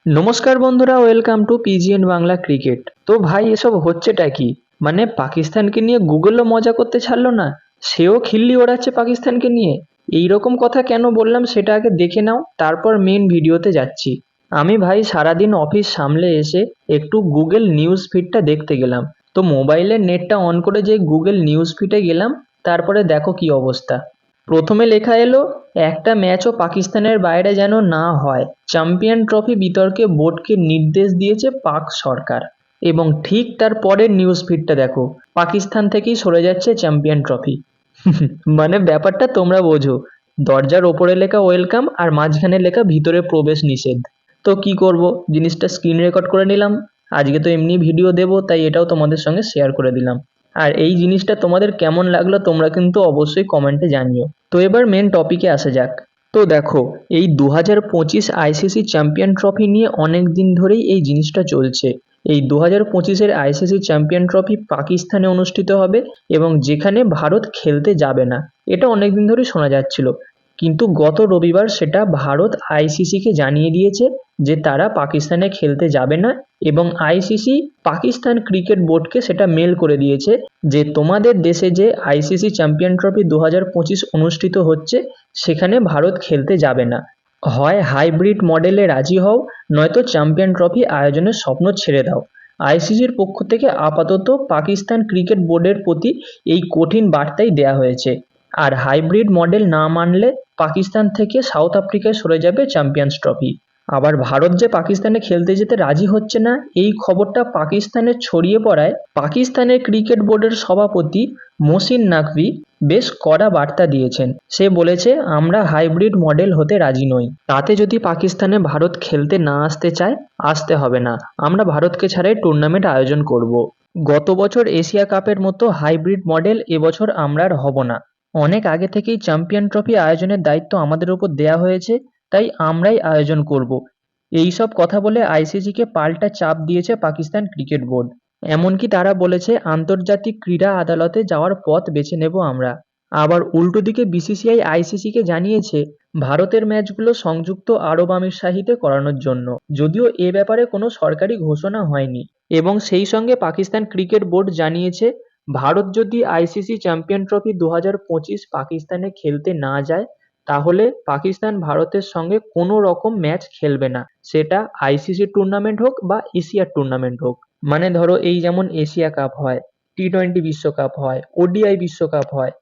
নমস্কার বন্ধুরা, welcome to পিজিএন Bangla cricket. তো ভাই, এসব হচ্ছেটা কি? মানে পাকিস্তানকে নিয়ে গুগলও মজা করতে ছাড়লো না, সেও খিল্লি ওড়াচ্ছে পাকিস্তানকে নিয়ে। এই রকম কথা কেন বললাম সেটা আগে দেখে নাও, তারপর মেন ভিডিওতে যাচ্ছি। আমি ভাই সারাদিন অফিস সামলে এসে একটু গুগল নিউজ ফিডটা দেখতে গেলাম। তো মোবাইলের নেটটা অন করে যে গুগল নিউজ ফিডে গেলাম, তারপরে দেখো কি অবস্থা। প্রথমে লেখা এলো, একটা ম্যাচও পাকিস্তানের বাইরে যেন না হয়, চ্যাম্পিয়ন ট্রফি বিতর্কে বোর্ডকে নির্দেশ দিয়েছে পাক সরকার। এবং ঠিক তার পরের নিউজ ফিডটা দেখো, পাকিস্তান থেকেই সরে যাচ্ছে চ্যাম্পিয়ন ট্রফি। মানে ব্যাপারটা তোমরা বোঝো, দরজার ওপরে লেখা ওয়েলকাম আর মাঝখানে লেখা ভিতরে প্রবেশ নিষেধ। তো কি করব, জিনিসটা স্ক্রিন রেকর্ড করে নিলাম। আজকে তো এমনি ভিডিও দেবো, তাই এটাও তোমাদের সঙ্গে শেয়ার করে দিলাম। আর এই জিনিসটা তোমাদের কেমন লাগলো তোমরা কিন্তু অবশ্যই কমেন্টে জানিও। তো এবার মেন টপিকে আসা যাক। তো দেখো, এই 2025 আইসিসি চ্যাম্পিয়ন ট্রফি নিয়ে অনেক দিন ধরেই এই জিনিসটা চলছে। এই 2025-এর আইসিসি চ্যাম্পিয়ন ট্রফি পাকিস্তানে অনুষ্ঠিত হবে এবং যেখানে ভারত খেলতে যাবে না, এটা অনেকদিন ধরেই শোনা যাচ্ছিল। কিন্তু গত রবিবার সেটা ভারত আইসিসিকে জানিয়ে দিয়েছে যে তারা পাকিস্তানে খেলতে যাবে না। এবং আইসিসি পাকিস্তান ক্রিকেট বোর্ডকে সেটা মেল করে দিয়েছে যে তোমাদের দেশে যে আইসিসি চ্যাম্পিয়ন ট্রফি 2025 অনুষ্ঠিত হচ্ছে, সেখানে ভারত খেলতে যাবে না। হয় হাইব্রিড মডেলে রাজি হও, নয়তো চ্যাম্পিয়ন ট্রফি আয়োজনের স্বপ্ন ছেড়ে দাও। আইসিসির পক্ষ থেকে আপাতত পাকিস্তান ক্রিকেট বোর্ডের প্রতি এই কঠিন বার্তাই দেয়া হয়েছে। আর হাইব্রিড মডেল না মানলে পাকিস্তান থেকে সাউথ আফ্রিকায় সরে যাবে চ্যাম্পিয়ন্স ট্রফি। আবার ভারত যে পাকিস্তানে খেলতে যেতে রাজি হচ্ছে না, এই খবরটা পাকিস্তানে ছড়িয়ে পড়ায় পাকিস্তানের ক্রিকেট বোর্ডের সভাপতি মহসিন নাকভি বেশ কড়া বার্তা দিয়েছেন। সে বলেছে, আমরা হাইব্রিড মডেল হতে রাজি নই। তাতে যদি পাকিস্তানে ভারত খেলতে না আসতে চায়, আসতে হবে না। আমরা ভারতকে ছাড়াই টুর্নামেন্ট আয়োজন করব। গত বছর এশিয়া কাপের মতো হাইব্রিড মডেল এবছর আমরা আর হব না। অনেক আগে থেকেই চ্যাম্পিয়ন ট্রফি আয়োজনের দায়িত্ব আমাদের উপর দেয়া হয়েছে, তাই আমরাই আয়োজন করব। এইসব কথা বলে আইসিসিকে পাল্টা চাপ দিয়েছে পাকিস্তান ক্রিকেট বোর্ড। এমনকি তারা বলেছে আন্তর্জাতিক ক্রীড়া আদালতে যাওয়ার পথ বেছে নেব আমরা। আবার উল্টো দিকে বিসিসিআই আইসিসিকে জানিয়েছে ভারতের ম্যাচগুলো সংযুক্ত আরব আমিরশাহিতে করানোর জন্য, যদিও এ ব্যাপারে কোনো সরকারি ঘোষণা হয়নি। এবং সেই সঙ্গে পাকিস্তান ক্রিকেট বোর্ড জানিয়েছে, ভারত যদি আইসিসি চ্যাম্পিয়ন ট্রফি 2025 পাকিস্তানে খেলতে না যায়, তাহলে পাকিস্তান ভারতের সঙ্গে কোনো রকম ম্যাচ খেলবে না, সেটা আইসিসি টুর্নামেন্ট হোক বা এশিয়ার টুর্নামেন্ট হোক। মানে ধরো, এই যেমন এশিয়া কাপ হয়, টি-20 বিশ্বকাপ হয়, ওডিআই বিশ্বকাপ হয়,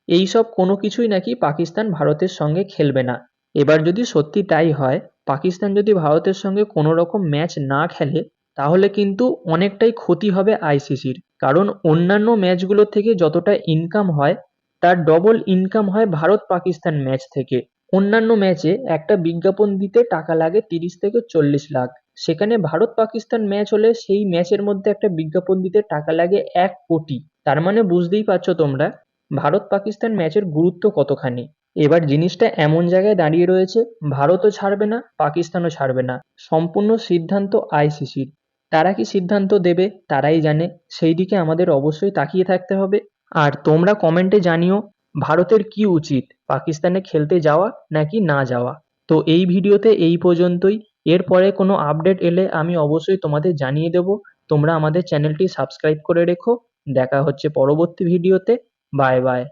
এইসব কোনো কিছুই নাকি পাকিস্তান ভারতের সঙ্গে খেলবে না। এবার যদি সত্যি তাই হয়, পাকিস্তান যদি ভারতের সঙ্গে কোনো রকম ম্যাচ না খেলে, তাহলে কিন্তু অনেকটাই ক্ষতি হবে আইসিসির। কারণ অন্যান্য ম্যাচগুলো থেকে যতটা ইনকাম হয়, তার ডবল ইনকাম হয় ভারত পাকিস্তান ম্যাচ থেকে। অন্যান্য ম্যাচে একটা বিজ্ঞাপন দিতে টাকা লাগে 30 থেকে 40 লাখ। সেখানে ভারত পাকিস্তান ম্যাচ হলে সেই ম্যাচের মধ্যে একটা বিজ্ঞাপন দিতে টাকা লাগে 1 কোটি। তার মানে বুঝতেই পারছো তোমরা ভারত পাকিস্তান ম্যাচের গুরুত্ব কতখানি। এবার জিনিসটা এমন জায়গায় দাঁড়িয়ে রয়েছে, ভারতও ছাড়বে না, পাকিস্তানও ছাড়বে না। সম্পূর্ণ সিদ্ধান্ত আইসিসির। তারা কি সিদ্ধান্ত দেবে তারাই জানে, সেই দিকে আমাদের অবশ্যই তাকিয়ে থাকতে হবে। আর তোমরা কমেন্টে জানিও, ভারতের কি উচিত, পাকিস্তানে খেলতে যাওয়া নাকি না যাওয়া। তো এই ভিডিওতে এই পর্যন্তই। এরপরে কোনো আপডেট এলে আমি অবশ্যই তোমাদের জানিয়ে দেব। তোমরা আমাদের চ্যানেলটি সাবস্ক্রাইব করে রেখো। দেখা হচ্ছে পরবর্তী ভিডিওতে। Bye bye.